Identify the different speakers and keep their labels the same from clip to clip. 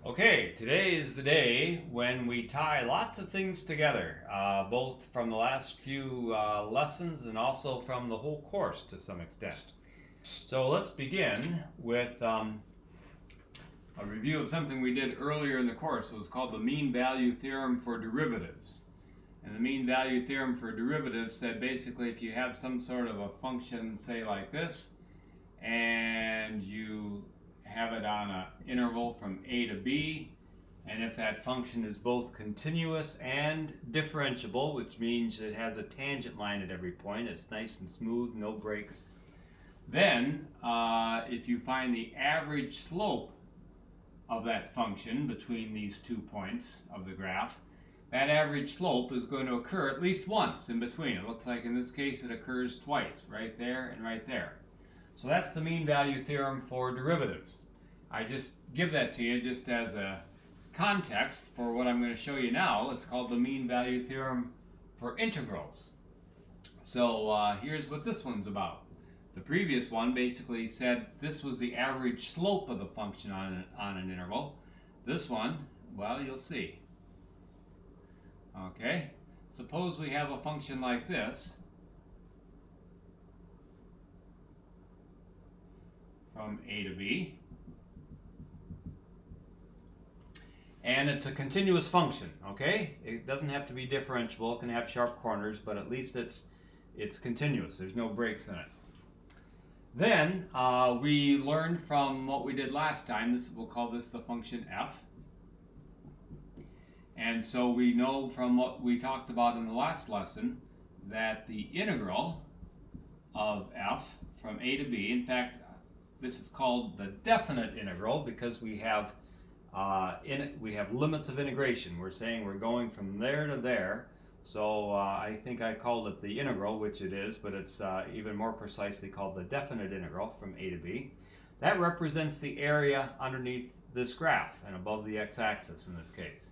Speaker 1: Okay, today is the day when we tie lots of things together, both from the last few lessons and also from the whole course to some extent. So let's begin with a review of something we did earlier in the course. It was called the Mean Value Theorem for Derivatives. And the Mean Value Theorem for Derivatives said basically if you have some sort of a function, say like this, and you have it on an interval from a to b, and if that function is both continuous and differentiable, which means it has a tangent line at every point, it's nice and smooth, no breaks, then if you find the average slope of that function between these 2 points of the graph, that average slope is going to occur at least once in between. It looks like in this case it occurs twice, right there and right there. So that's the mean value theorem for derivatives. I just give that to you just as a context for what I'm going to show you now. It's called the mean value theorem for integrals. So here's what this one's about. The previous one basically said this was the average slope of the function on an interval. This one, well, you'll see. Okay, suppose we have a function like this. From a to b, and it's a continuous function. Okay, it doesn't have to be differentiable, it can have sharp corners, but at least it's continuous, there's no breaks in it. Then we learned from what we did last time, we'll call this the function f, and so we know from what we talked about in the last lesson that the integral of f from a to b, in fact this is called the definite integral because we have limits of integration. We're saying we're going from there to there. So I think I called it the integral, which it is, but it's even more precisely called the definite integral from a to b. That represents the area underneath this graph and above the x-axis in this case.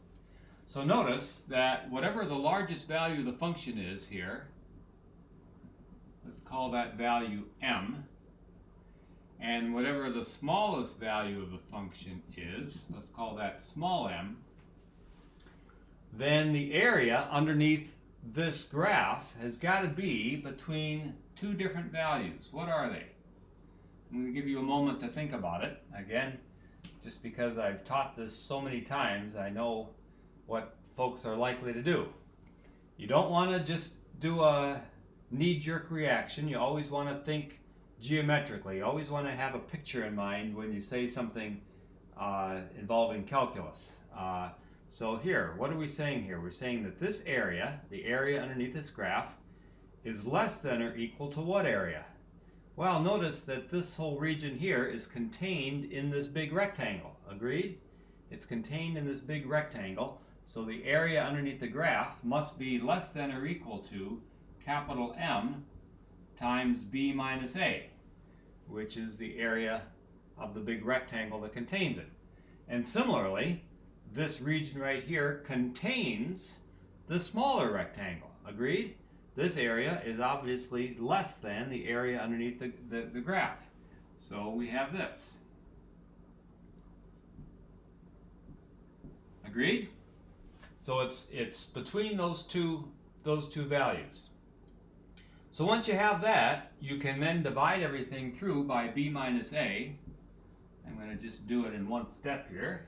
Speaker 1: So notice that whatever the largest value of the function is here, let's call that value m. And whatever the smallest value of the function is, let's call that small m, then the area underneath this graph has got to be between two different values. What are they? I'm going to give you a moment to think about it. Again, just because I've taught this so many times, I know what folks are likely to do. You don't want to just do a knee-jerk reaction. You always want to think geometrically. You always want to have a picture in mind when you say something involving calculus. So here, what are we saying here? We're saying that this area, the area underneath this graph, is less than or equal to what area? Well, notice that this whole region here is contained in this big rectangle. Agreed? It's contained in this big rectangle, so the area underneath the graph must be less than or equal to capital M times b minus a, which is the area of the big rectangle that contains it. And similarly, this region right here contains the smaller rectangle. Agreed? This area is obviously less than the area underneath the graph. So we have this. Agreed? So it's between those two values. So once you have that, you can then divide everything through by b minus a. I'm going to just do it in one step here.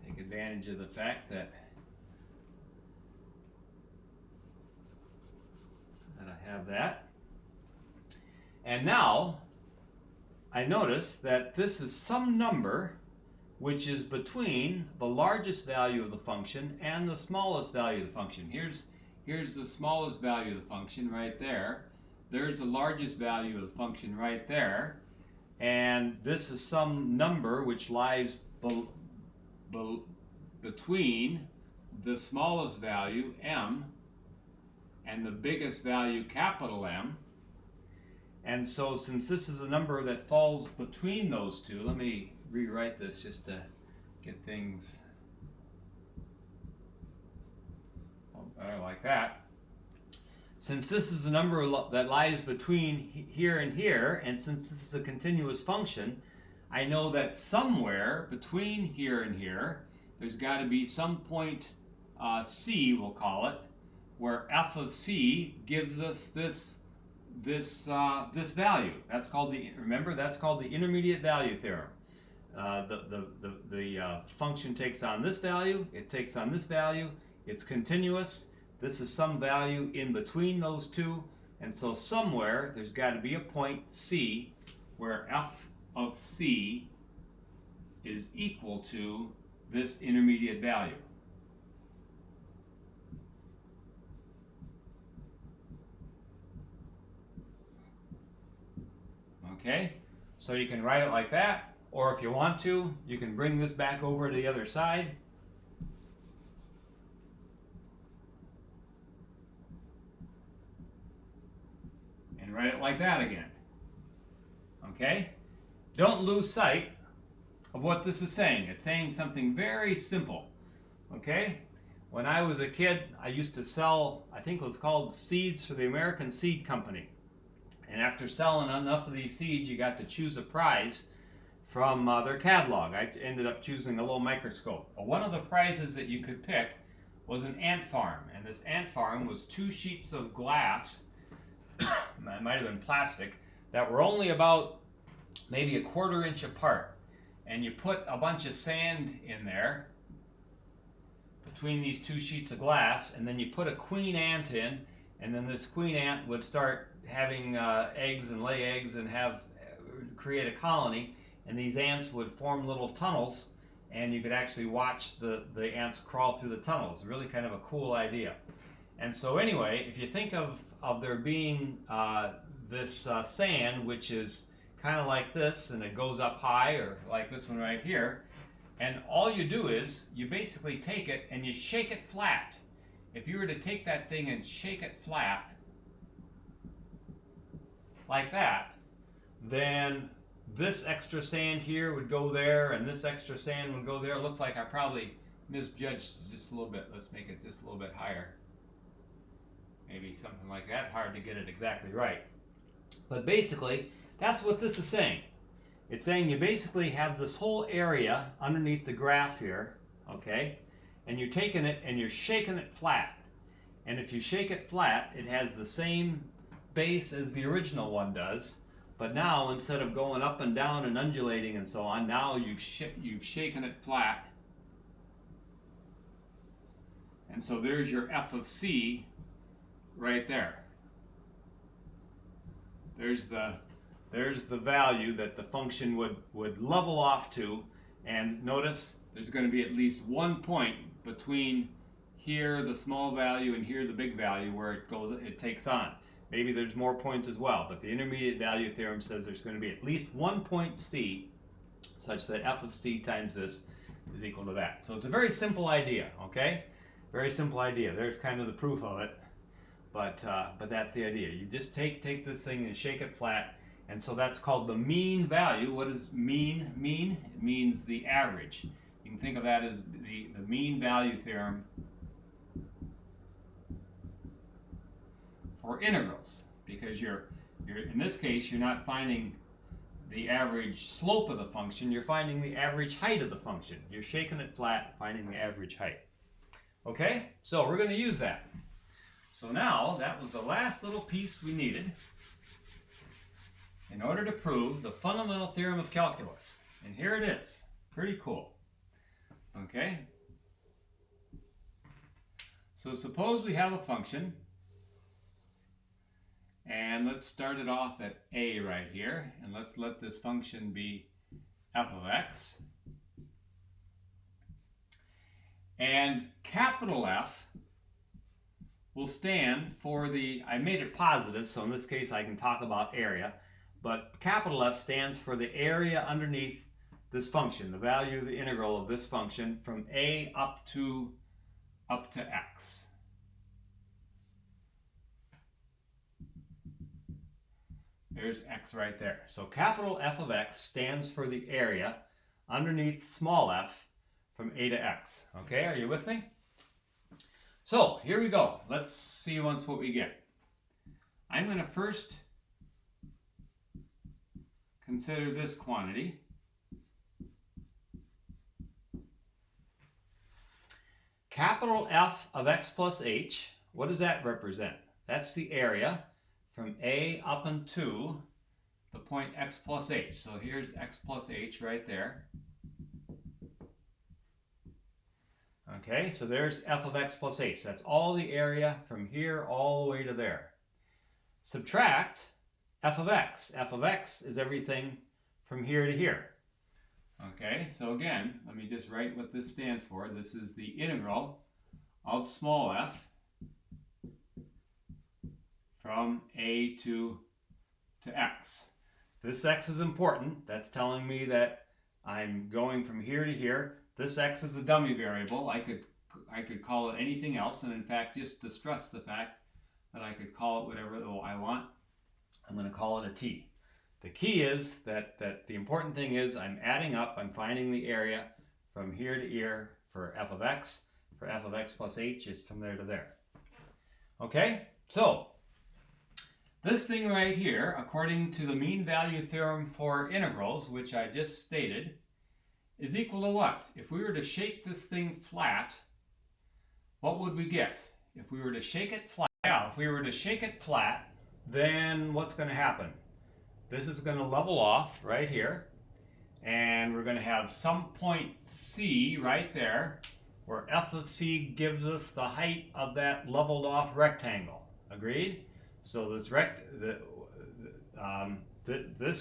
Speaker 1: Take advantage of the fact that I have that. And now I notice that this is some number which is between the largest value of the function and the smallest value of the function. Here's the smallest value of the function right there. There's the largest value of the function right there. And this is some number which lies between the smallest value, m, and the biggest value, capital M. And so since this is a number that falls between those two, let me rewrite this just to get things better like that. Since this is a number that lies between here and here, and since this is a continuous function, I know that somewhere between here and here, there's got to be some point C, we'll call it, where f of c gives us this value. That's called remember, that's called the intermediate value theorem. The function takes on this value, it takes on this value, it's continuous. This is some value in between those two, and so somewhere there's got to be a point C where f of c is equal to this intermediate value. Okay, so you can write it like that, or if you want to, you can bring this back over to the other side. And write it like that again. Okay? Don't lose sight of what this is saying. It's saying something very simple. Okay? When I was a kid, I used to sell, I think it was called seeds for the American Seed Company. And after selling enough of these seeds, you got to choose a prize from their catalog. I ended up choosing a little microscope. But one of the prizes that you could pick was an ant farm. And this ant farm was 2 sheets of glass, it might have been plastic, that were only about maybe a 1/4 inch apart. And you put a bunch of sand in there between these 2 sheets of glass, and then you put a queen ant in, and then this queen ant would start having eggs and lay eggs and create a colony, and these ants would form little tunnels, and you could actually watch the ants crawl through the tunnels. Really kind of a cool idea. And so anyway, if you think of there being this sand, which is kind of like this, and it goes up high, or like this one right here, and all you do is you basically take it and you shake it flat. If you were to take that thing and shake it flat like that, then this extra sand here would go there, and this extra sand would go there. It looks like I probably misjudged just a little bit. Let's make it just a little bit higher. Maybe something like that. Hard to get it exactly right. But basically, that's what this is saying. It's saying you basically have this whole area underneath the graph here, okay? And you're taking it and you're shaking it flat. And if you shake it flat, it has the same base as the original one does. But now, instead of going up and down and undulating and so on, now you've shaken it flat. And so there's your f of c right there. There's the value that the function would level off to, and notice there's going to be at least one point between here, the small value, and here, the big value, where it takes on. Maybe there's more points as well, but the intermediate value theorem says there's going to be at least one point C, such that f of c times this is equal to that. So it's a very simple idea, okay? Very simple idea. There's kind of the proof of it, but that's the idea. You just take this thing and shake it flat, and so that's called the mean value. What does mean mean? It means the average. You can think of that as the mean value theorem for integrals, because you're in this case you're not finding the average slope of the function, you're finding the average height of the function. You're shaking it flat, finding the average height. Okay, so we're going to use that. So now that was the last little piece we needed in order to prove the fundamental theorem of calculus. And here it is. Pretty cool. Okay, so suppose we have a function, and let's start it off at a right here, and let's let this function be f of x. And capital F will stand for I made it positive, so in this case I can talk about area, but capital F stands for the area underneath this function, the value of the integral of this function from a up to x. There's x right there. So capital F of x stands for the area underneath small f from a to x. Okay, are you with me? So here we go. Let's see once what we get. I'm going to first consider this quantity. capital F of x plus h, what does that represent? That's the area from A up into the point x plus h. So here's x plus h right there. Okay, so there's f of x plus h. That's all the area from here all the way to there. Subtract f of x. F of x is everything from here to here. Okay, so again, let me just write what this stands for. This is the integral of small f from a to x. This x is important. That's telling me that I'm going from here to here. This x is a dummy variable. I could call it anything else, and in fact, just to stress the fact that I could call it whatever I want, I'm going to call it a t. The key is that the important thing is I'm adding up, I'm finding the area from here to here for f of x. For f of x plus h is from there to there. Okay, so this thing right here, according to the mean value theorem for integrals, which I just stated, is equal to what? If we were to shake this thing flat, what would we get? If we were to shake it flat, then what's going to happen? This is going to level off right here, and we're going to have some point C right there, where f of c gives us the height of that leveled off rectangle. Agreed? So this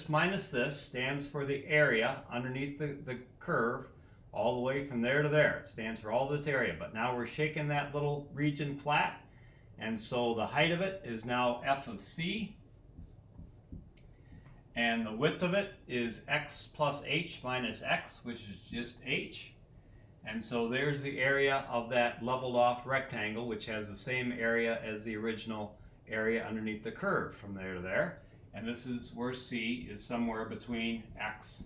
Speaker 1: minus this stands for the area underneath the curve all the way from there to there. It stands for all this area, but now we're shaking that little region flat, and so the height of it is now f of c, and the width of it is x plus h minus x, which is just h. And so there's the area of that leveled off rectangle, which has the same area as the original area underneath the curve from there to there. And this is where c is somewhere between x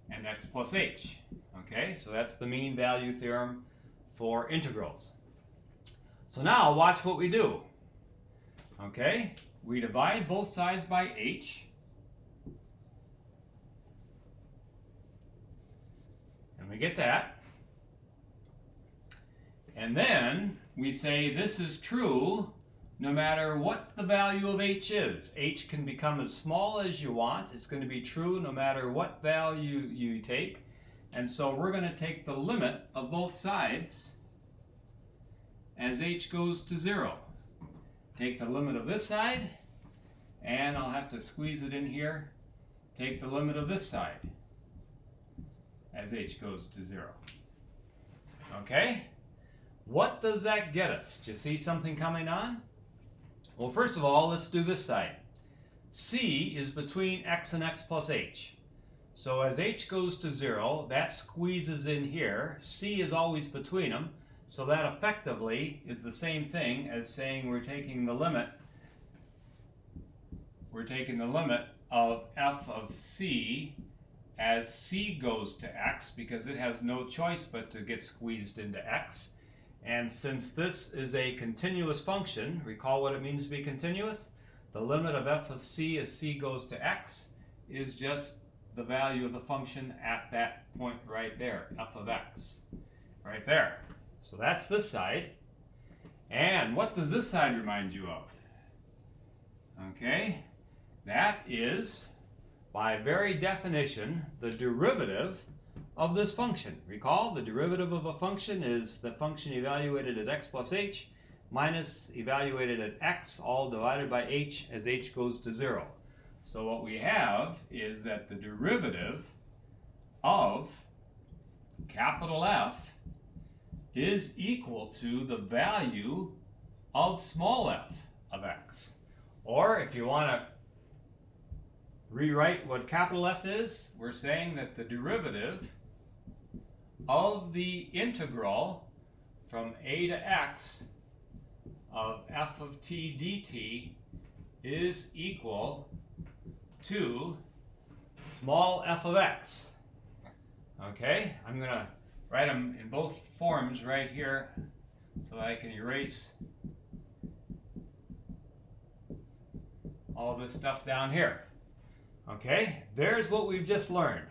Speaker 1: and x plus h. Okay, so that's the mean value theorem for integrals. So now watch what we do. Okay, we divide both sides by h. And we get that. And then we say this is true no matter what the value of h is. H can become as small as you want. It's going to be true no matter what value you take. And so we're going to take the limit of both sides as h goes to 0. Take the limit of this side, and I'll have to squeeze it in here. Take the limit of this side as h goes to 0. Okay? What does that get us? Do you see something coming on? Well, first of all, let's do this side. C is between x and x plus h. So as h goes to 0, that squeezes in here. C is always between them. So that effectively is the same thing as saying we're taking the limit of f of c as c goes to x, because it has no choice but to get squeezed into x. And since this is a continuous function, recall what it means to be continuous? The limit of f of c as c goes to x is just the value of the function at that point right there, f of x, right there. So that's this side. And what does this side remind you of? Okay, that is, by very definition, the derivative of this function. Recall, the derivative of a function is the function evaluated at x plus h minus evaluated at x, all divided by h as h goes to 0. So what we have is that the derivative of capital F is equal to the value of small f of x. Or if you want to rewrite what capital F is, we're saying that the derivative of the integral from a to x of f of t dt is equal to small f of x. Okay, I'm going to write them in both forms right here so I can erase all this stuff down here. Okay, there's what we've just learned.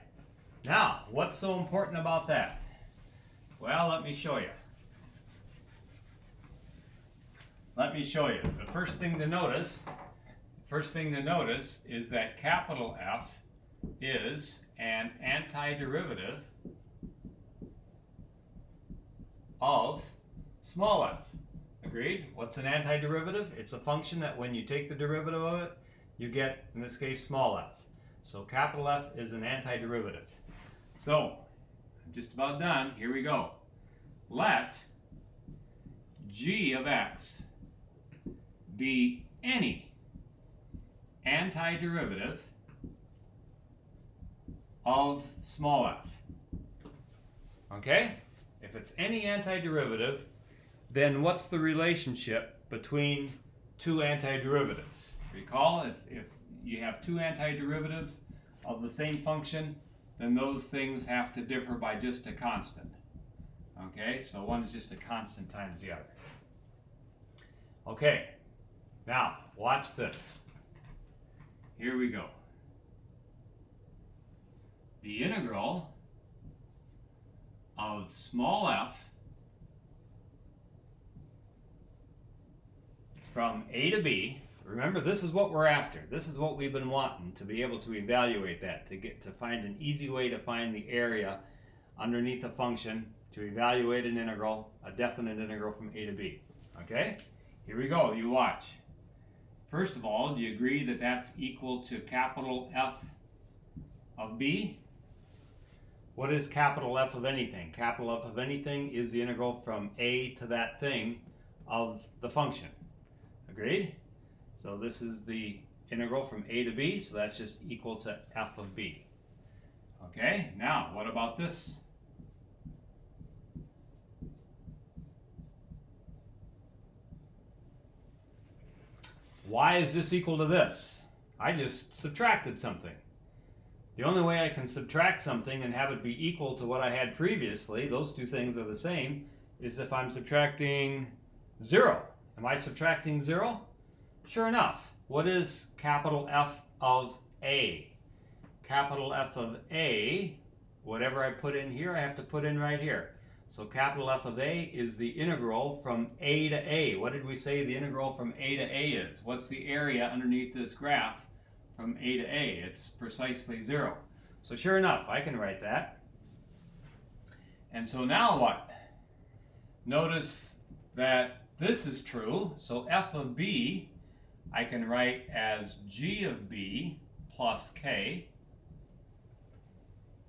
Speaker 1: Now, what's so important about that? Well, let me show you. let me show you. The first thing to notice is that capital F is an antiderivative of small f. Agreed? What's an antiderivative? It's a function that when you take the derivative of it, you get, in this case, small f. So capital F is an antiderivative. So, I'm just about done. Here we go. Let g of x be any antiderivative of small f. Okay? If it's any antiderivative, then what's the relationship between two antiderivatives? Recall, if you have two antiderivatives of the same function, then those things have to differ by just a constant. Okay, so one is just a constant times the other. Okay, now watch this. Here we go. The integral of small f from a to b. Remember, this is what we're after. This is what we've been wanting, to be able to evaluate that, to find an easy way to find the area underneath a function, to evaluate an integral, a definite integral from a to b. Okay? Here we go. You watch. First of all, do you agree that that's equal to capital F of b? What is capital F of anything? Capital F of anything is the integral from a to that thing of the function. Agreed? So this is the integral from a to b, so that's just equal to f of b. Okay, now what about this? Why is this equal to this? I just subtracted something. The only way I can subtract something and have it be equal to what I had previously, those two things are the same, is if I'm subtracting 0. Am I subtracting 0? Sure enough. What is capital F of A? Capital F of A, whatever I put in here, I have to put in right here. So capital F of A is the integral from A to A. What did we say the integral from A to A is? What's the area underneath this graph from A to A? It's precisely 0. So sure enough, I can write that. And so now what? Notice that this is true. So f of b I can write as g of b plus k.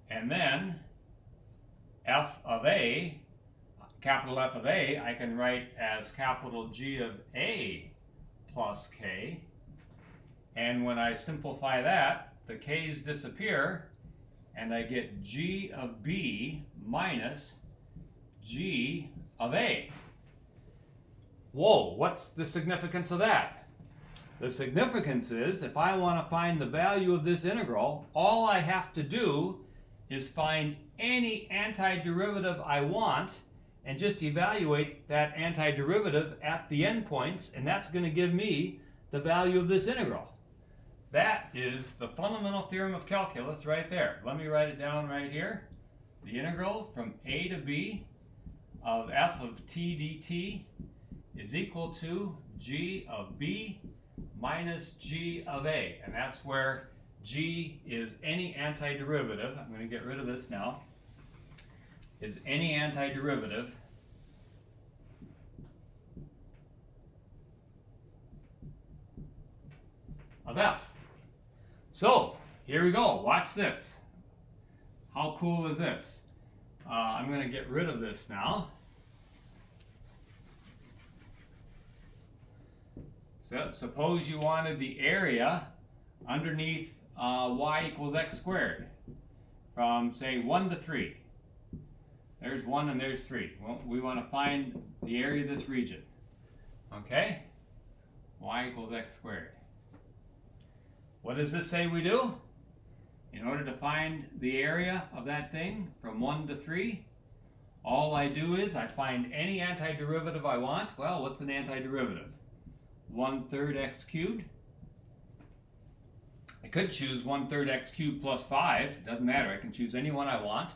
Speaker 1: And then f of a, capital F of a, I can write as capital G of a plus k. And when I simplify that, the k's disappear, and I get g of b minus g of a. Whoa, what's the significance of that? The significance is, if I want to find the value of this integral, all I have to do is find any antiderivative I want and just evaluate that antiderivative at the endpoints, and that's going to give me the value of this integral. That is the fundamental theorem of calculus right there. Let me write it down right here. The integral from a to b of f of t dt is equal to g of b minus g of a. And that's where g is any antiderivative. I'm going to get rid of this now. Is any antiderivative of f. So, here we go. Watch this. How cool is this? I'm going to get rid of this now. So, suppose you wanted the area underneath y equals x squared from, say, 1 to 3. There's 1 and there's 3. Well, we want to find the area of this region. Okay? Y equals x squared. What does this say we do? In order to find the area of that thing from 1 to 3, all I do is I find any antiderivative I want. Well, what's an antiderivative? 1/3 x cubed. I could choose 1/3 x cubed plus 5. It doesn't matter. I can choose any one I want.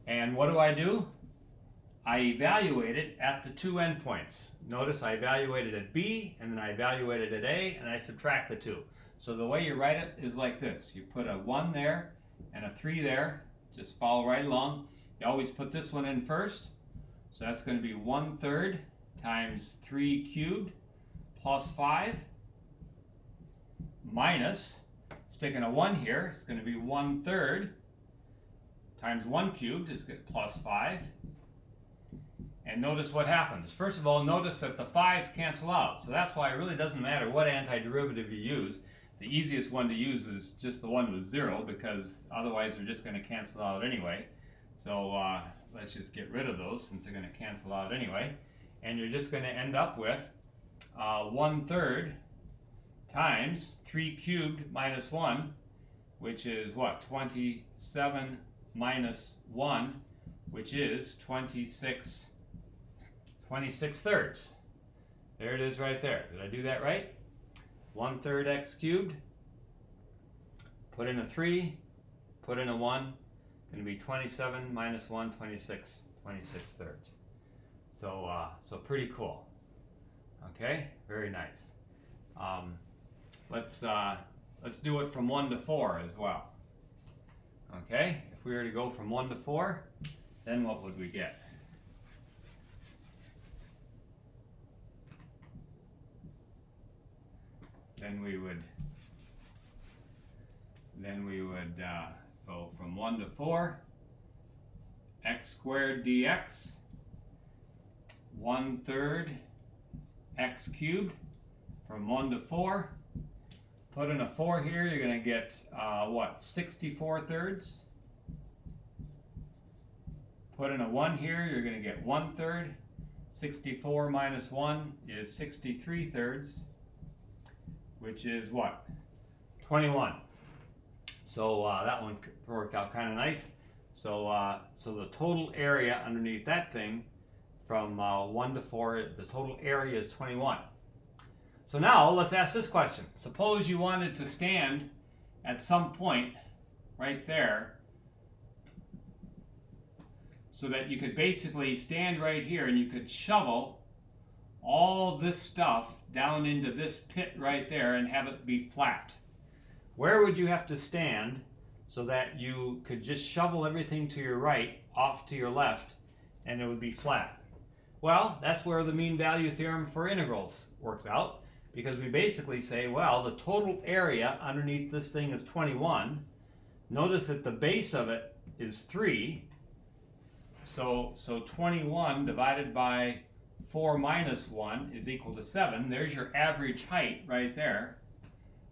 Speaker 1: And what do? I evaluate it at the two endpoints. Notice I evaluated at B, and then I evaluated at A, and I subtract the two. So the way you write it is like this. You put a 1 there and a 3 there. Just follow right along. You always put this one in first. So that's going to be 1/3 times 3 cubed plus 5 minus, sticking a 1 here, it's going to be 1/3 times 1 cubed is plus 5. And notice what happens. First of all, notice that the 5's cancel out. So that's why it really doesn't matter what antiderivative you use. The easiest one to use is just the one with 0, because otherwise they're just going to cancel out anyway. So let's just get rid of those since they're going to cancel out anyway. And you're just going to end up with 1/3 times 3 cubed minus 1, which is what? 27 minus 1, which is 26 thirds. There it is right there. Did I do that right? 1/3 x cubed, put in a 3, put in a 1, going to be 27 minus 1, 26 thirds. So pretty cool. Okay, very nice. Let's do it from 1 to 4 as well. Okay, if we were to go from 1 to 4, then what would we get? Then we would go from 1 to 4, x squared dx, 1/3 x cubed. From 1 to 4, put in a 4 here, you're going to get what? 64 thirds. Put in a 1 here, you're going to get 1/3. 64 minus 1 is 63 thirds, which is what? 21. So that one worked out kind of nice. So the total area underneath that thing from 1 to 4, the total area is 21. So now let's ask this question. Suppose you wanted to stand at some point right there so that you could basically stand right here and you could shovel all this stuff down into this pit right there and have it be flat. Where would you have to stand so that you could just shovel everything to your right off to your left and it would be flat? Well, that's where the mean value theorem for integrals works out, because we basically say, well, the total area underneath this thing is 21. Notice that the base of it is 3. So 21 divided by 4 minus 1 is equal to 7. There's your average height right there.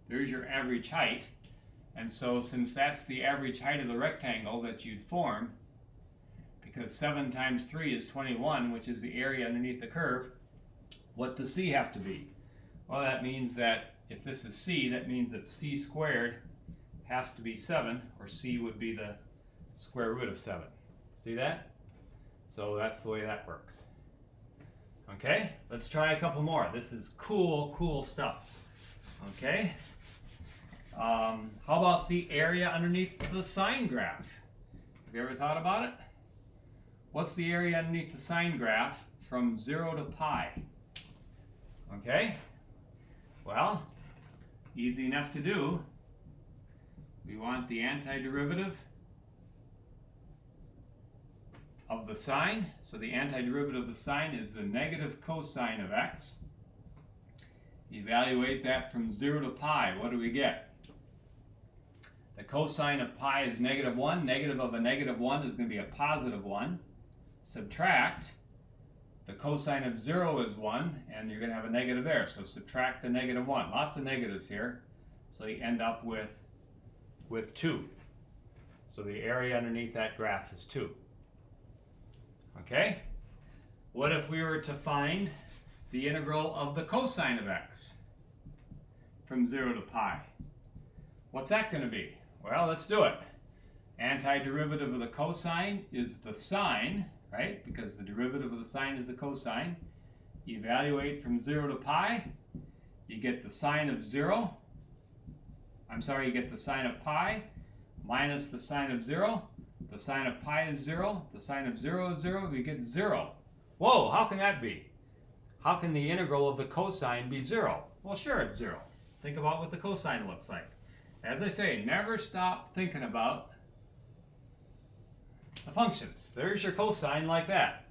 Speaker 1: There's your average height. And so since that's the average height of the rectangle that you'd form, because 7 times 3 is 21, which is the area underneath the curve, what does C have to be? Well, that means that if this is C, that means that C squared has to be 7, or C would be the square root of 7. See that? So that's the way that works. Okay, let's try a couple more. This is cool stuff. Okay, how about the area underneath the sine graph? Have you ever thought about it? What's the area underneath the sine graph from 0 to pi? Okay, well, easy enough to do. We want the antiderivative of the sine. So the antiderivative of the sine is the negative cosine of x. Evaluate that from 0 to pi. What do we get? The cosine of pi is -1. Negative of a -1 is going to be a +1. Subtract. The cosine of 0 is 1, and you're going to have a negative there. So subtract the -1. Lots of negatives here. So you end up with 2. So the area underneath that graph is 2. Okay? What if we were to find the integral of the cosine of x from 0 to pi? What's that going to be? Well, let's do it. Antiderivative of the cosine is the sine, right? Because the derivative of the sine is the cosine. Evaluate from 0 to pi. You get the sine of 0. You get the sine of pi minus the sine of 0. The sine of pi is 0. The sine of 0 is 0. We get 0. Whoa, how can that be? How can the integral of the cosine be 0? Well, sure, it's 0. Think about what the cosine looks like. As I say, never stop thinking about the functions. There's your cosine like that.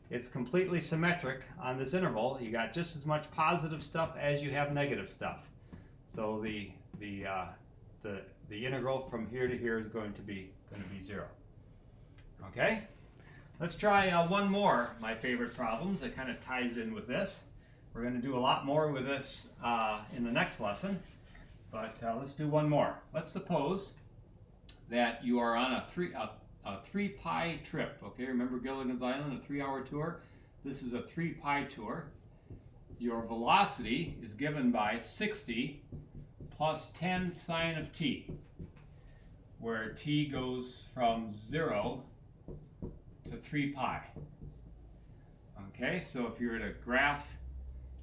Speaker 1: It's completely symmetric on this interval. You got just as much positive stuff as you have negative stuff. So the integral from here to here is going to be 0. Okay? Let's try one more, my favorite problems, that kind of ties in with this. We're going to do a lot more with this in the next lesson, but let's do one more. Let's suppose that you are on a 3 pi trip. Okay, remember Gilligan's Island, a 3-hour tour? This is a 3 pi tour. Your velocity is given by 60 plus 10 sine of t, where t goes from 0 to 3 pi. Okay, so if you were to graph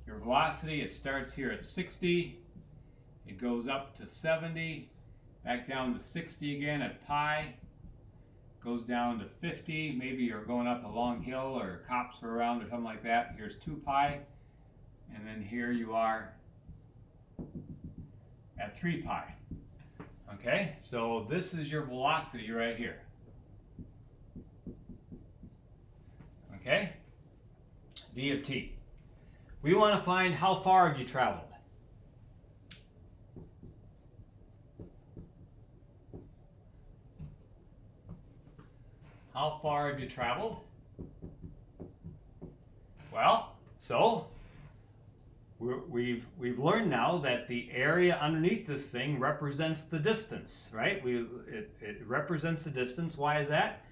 Speaker 1: your velocity, it starts here at 60, it goes up to 70, back down to 60 again at pi, goes down to 50, maybe you're going up a long hill or cops are around or something like that. Here's 2 pi, and then here you are at 3 pi. Okay, so this is your velocity right here. Okay, v of t. We want to find how far have you traveled. How far have you traveled? Well, so we've learned now that the area underneath this thing represents the distance, right? It represents the distance. Why is that?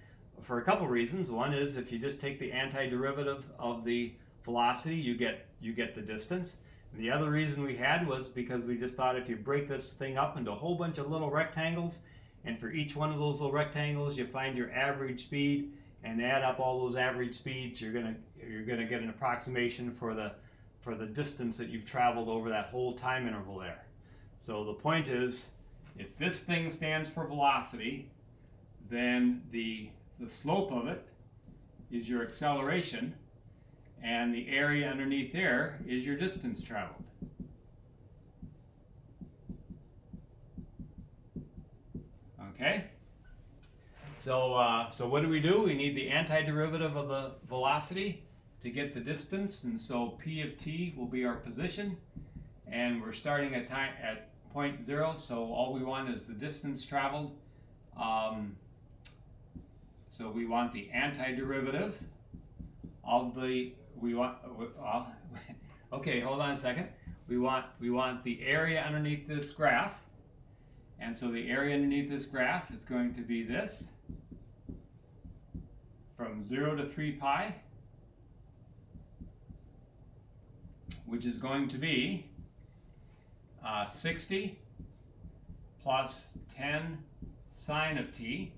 Speaker 1: For a couple reasons. One is if you just take the antiderivative of the velocity, you get the distance. And the other reason we had was because we just thought if you break this thing up into a whole bunch of little rectangles, and for each one of those little rectangles you find your average speed and add up all those average speeds, you're gonna get an approximation for the distance that you've traveled over that whole time interval there. So the point is, if this thing stands for velocity, then the slope of it is your acceleration, and the area underneath there is your distance traveled. Okay? So what do? We need the antiderivative of the velocity to get the distance, and so p of t will be our position, and we're starting at point 0, so all we want is the distance traveled. So we want the antiderivative of the, okay, hold on a second. We want the area underneath this graph, and so the area underneath this graph is going to be this, from 0 to 3 pi, which is going to be 60 plus 10 sine of t,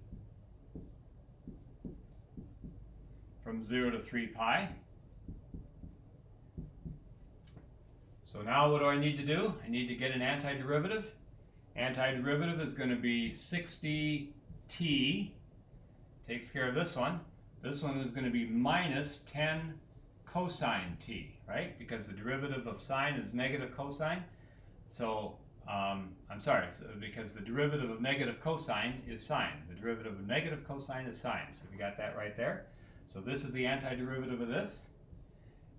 Speaker 1: from 0 to 3 pi. So now what do I need to do? I need to get an antiderivative. Antiderivative is going to be 60t, takes care of this one. This one is going to be minus 10 cosine t, right? Because the derivative of sine is negative cosine. So, because the derivative of negative cosine is sine. The derivative of negative cosine is sine. So we got that right there. So this is the antiderivative of this,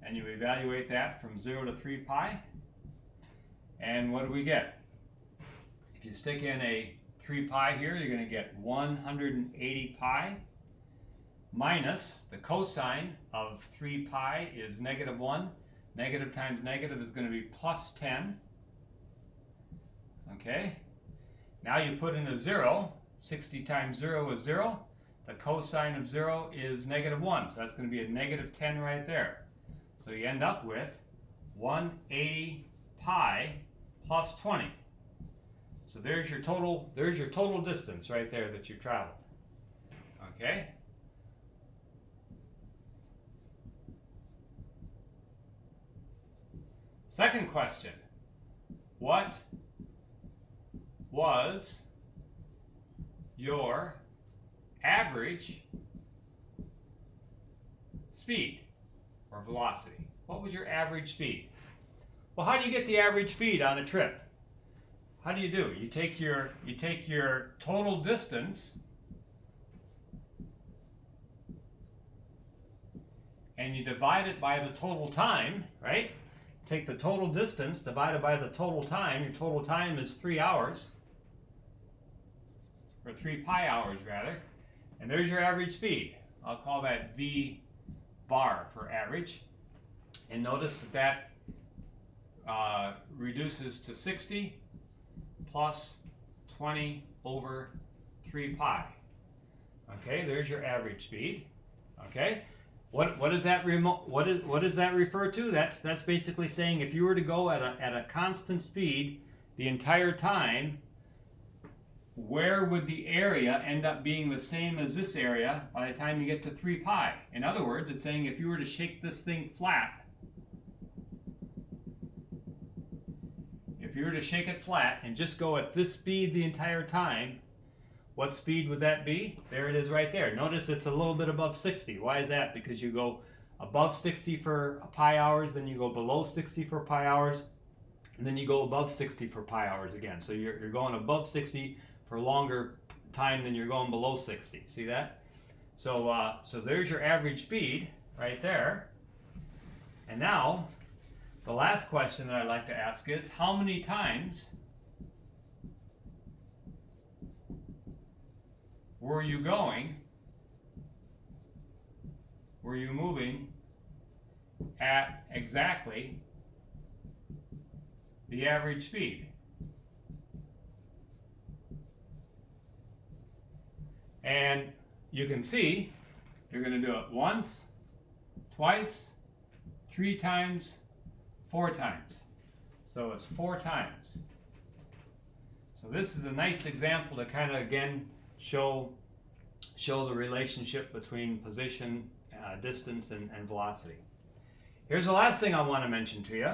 Speaker 1: and you evaluate that from 0 to 3 pi, and what do we get? If you stick in a 3 pi here, you're going to get 180 pi minus the cosine of 3 pi is negative 1. Negative times negative is going to be plus 10. Okay, now you put in a 0. 60 times 0 is 0. The cosine of 0 is negative 1, so that's going to be a negative 10 right there. So you end up with 180 pi plus 20. So there's your total distance right there that you've traveled. Okay? Second question. What was your average speed or velocity. What was your average speed? Well, how do you get the average speed on a trip? How do? You take your total distance and you divide it by the total time, right? Take the total distance divided by the total time. Your total time is 3 hours, or 3 pi hours rather, and there's your average speed. I'll call that V bar for average. And notice that reduces to 60 plus 20 over 3 pi. Okay, there's your average speed. Okay, what does that what does that refer to? That's basically saying if you were to go at a constant speed the entire time, where would the area end up being the same as this area by the time you get to 3 pi? In other words, it's saying if you were to shake this thing flat, if you were to shake it flat and just go at this speed the entire time, what speed would that be? There it is right there. Notice it's a little bit above 60. Why is that? Because you go above 60 for pi hours, then you go below 60 for pi hours, and then you go above 60 for pi hours again. So you're going above 60 for a longer time than you're going below 60. See that? So so there's your average speed right there. And now the last question that I'd like to ask is, how many times were you moving at exactly the average speed? And you can see you're going to do it once, twice, 3 times, 4 times. So it's 4 times. So this is a nice example to kind of again show the relationship between position, distance, and velocity. Here's the last thing I want to mention to you.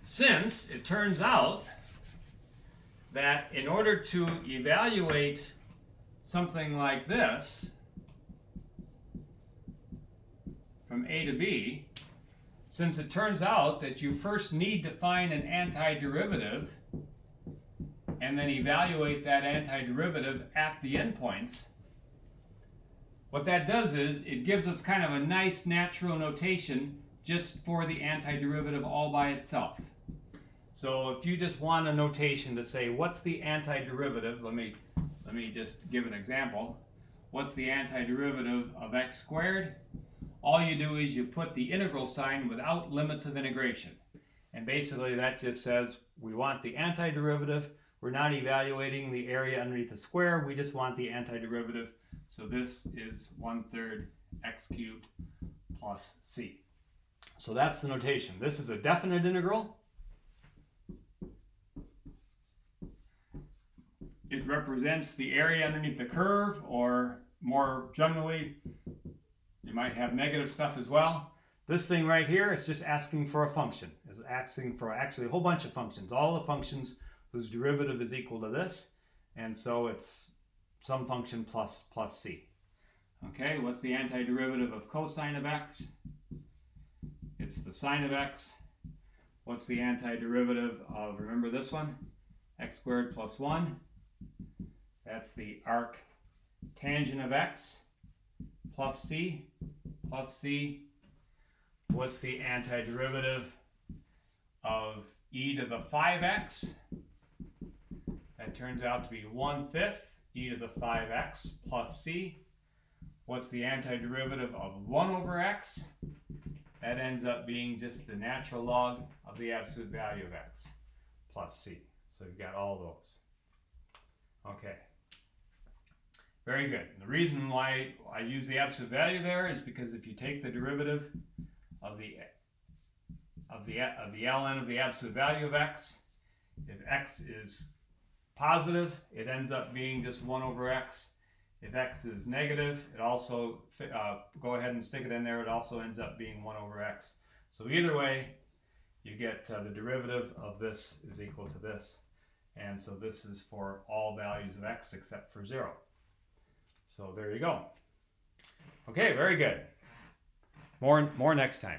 Speaker 1: Since it turns out that in order to evaluate something like this from A to B, since it turns out that you first need to find an antiderivative and then evaluate that antiderivative at the endpoints, what that does is it gives us kind of a nice natural notation just for the antiderivative all by itself. So if you just want a notation to say what's the antiderivative, let me just give an example. What's the antiderivative of x squared? All you do is you put the integral sign without limits of integration. And basically that just says we want the antiderivative. We're not evaluating the area underneath the square. We just want the antiderivative. So this is 1/3 x cubed plus c. So that's the notation. This is a definite integral. It represents the area underneath the curve, or more generally, you might have negative stuff as well. This thing right here is just asking for a function. It's asking for actually a whole bunch of functions. All the functions whose derivative is equal to this. And so it's some function plus c. Okay, what's the antiderivative of cosine of x? It's the sine of x. What's the antiderivative of, remember this one? X squared plus 1. That's the arc tangent of x plus c plus c. What's the antiderivative of e to the 5x? That turns out to be 1/5 e to the 5x plus c. What's the antiderivative of 1 over x? That ends up being just the natural log of the absolute value of x plus c. So you've got all those. Okay. Very good. And the reason why I use the absolute value there is because if you take the derivative of the ln of the absolute value of x, if x is positive, it ends up being just 1 over x. If x is negative, it also, go ahead and stick it in there, it also ends up being 1 over x. So either way, you get the derivative of this is equal to this. And so this is for all values of x except for 0. So there you go. Okay, very good. More next time.